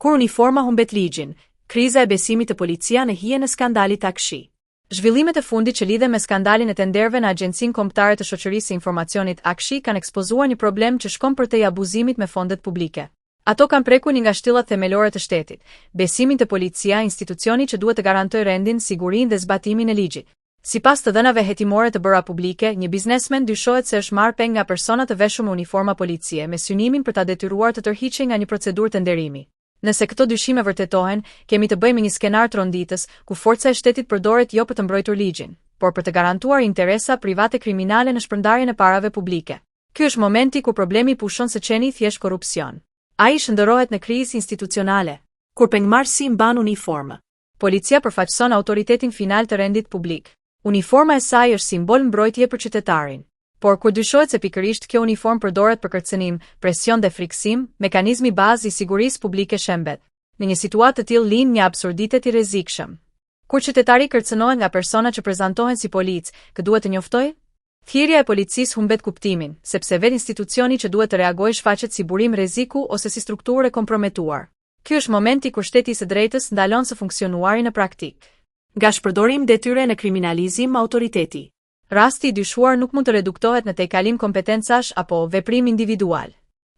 Kur uniforma humbet ligjin, kriza e besimit të policia në hijen e skandalit Akshi. Zhvillimet e fundit që lidhen me skandalin e tenderëve në Agjencinë Kombëtare të Shoqërisë së Informacionit Akshi kanë ekspozuar një problem që shkon përtej abuzimit me fondet publike. Ato kanë prekur nga shtyllat themelore të shtetit, besimin te policia, institucioni që duhet të garantojë rendin, sigurinë dhe zbatimin e ligjit. Sipas të dhënave hetimore të bëra publike, një biznesmen dyshohet se është marrë peng nga persona të veshur me uniforma policie me synimin për ta detyruar të tërhiqej nga një procedurë tenderimi. Nëse këto dyshime vërtetohen, kemi të bëjmë një skenar tronditës ku forca e shtetit përdoret jo për të mbrojtur ligjin, por për të garantuar interesa private kriminale në shpërndarjen e parave publike. Ky është momenti kur problemi pushon së qeni thjesht korrupsion. Ai shndërrohet në krizë institucionale. Kur pengmarrësi mban uniformë, policia përfaqëson autoritetin final të rendit publik. Uniforma e saj është simbol mbrojtje për qytetarin. Por kur dyshohet se pikërisht kjo uniformë përdoret për kërcënim, presion dhe friksim, mekanizmi bazë i sigurisë publike shembet. Në një situatë të tillë lind një absurditet i rrezikshëm. Kur qytetari kërcënohet nga persona që prezantohen si policë, kë duhet të njoftojë? Thirrja e policisë humbet kuptimin, sepse vetë institucioni që duhet të reagojë shfaqet si burim rreziku ose si strukturë e komprometuar. Ky është momenti kur shteti i së drejtës ndalon së funksionuari në praktikë. Nga shpërdorim detyre në kriminalizim autoriteti. Rasti i dyshuar nuk mund të reduktohet në tejkalim kompetencash apo veprim individual.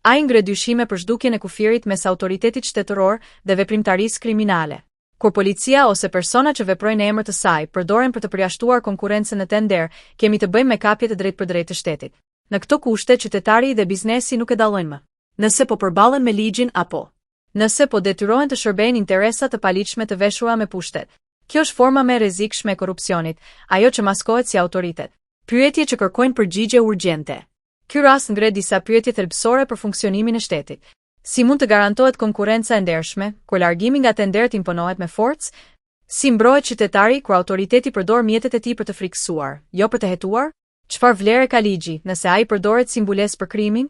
Ai ngre dyshime për zhdukjen e kufirit mes autoritetit shtetëror dhe veprimtarisë kriminale. Kur policia ose persona që veprojnë në emër të saj përdoren për të përjashtuar konkurrencën në tender, kemi të bëjmë me kapje të drejtpërdrejtë të shtetit. Në këto kushte qytetari dhe biznesi nuk e dallojnë më. Nëse po përballen me ligjin apo nëse po detyrohen të shërbejnë interesa të paligjshme të veshura me pushtet. Kjo është forma më e rrezikshme e korrupsionit, ajo që maskohet si autoritet. Pyetje që kërkojnë përgjigje urgjente. Ky rast ngre disa pyetje thelbësore për funksionimin e shtetit. Si mund të garantohet konkurrenca e ndershme, kur largimi nga tenderet imponohet me forcë? Si mbrohet qytetari kur autoriteti përdor mjetet e tij për të friksuar, jo për të hetuar? Çfarë vlere ka ligji nëse ai përdoret si mbulesë për krimin?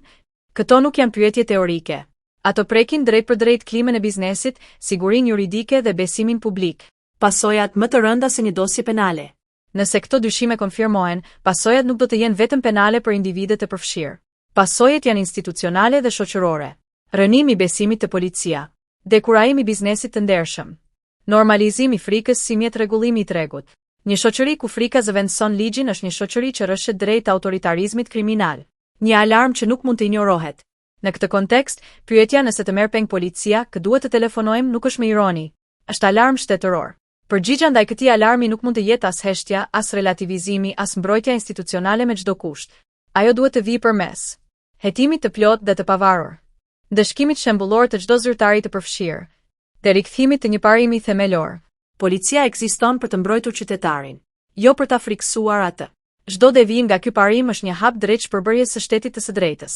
Këto nuk janë pyetje teorike. Ato prekin drejt për drejt klimën e biznesit, sigurinë juridike dhe besimin publik. Pasojat më të rënda se një dosje penale. Nëse këto dyshime konfirmohen, pasojat nuk do të jenë vetëm penale për individet e përfshirë. Pasojat janë institucionale dhe shoqërore. Rënimi i besimit të policia, dekurajimi i biznesit të ndershëm, normalizimi i frikës si mjet rregullimi i tregut. Një shoqëri ku frika zëvendëson ligjin është një shoqëri që rrëshet drejt autoritarizmit kriminal. Një alarm që nuk mund të injorohet. Në këtë kontekst, pyetja nëse të merr peng policia, kë duhet të telefonojmë nuk është me ironi, është alarm shtetëror. Përgjigja ndaj këtij alarmi nuk mund të jetë as heshtja, as relativizimi, as mbrojtja institucionale me çdo kusht. Ajo duhet të vijë përmes hetimit të plotë dhe të pavarur, ndëshkimit shembullor të çdo zyrtari të përfshirë, dhe rikthimit të një parimi themelor. Policia ekziston për të mbrojtur qytetarin, jo për ta friksuar atë. Çdo devijim nga ky parim është një hap drejt shpërbërjes së shtetit të së drejtës.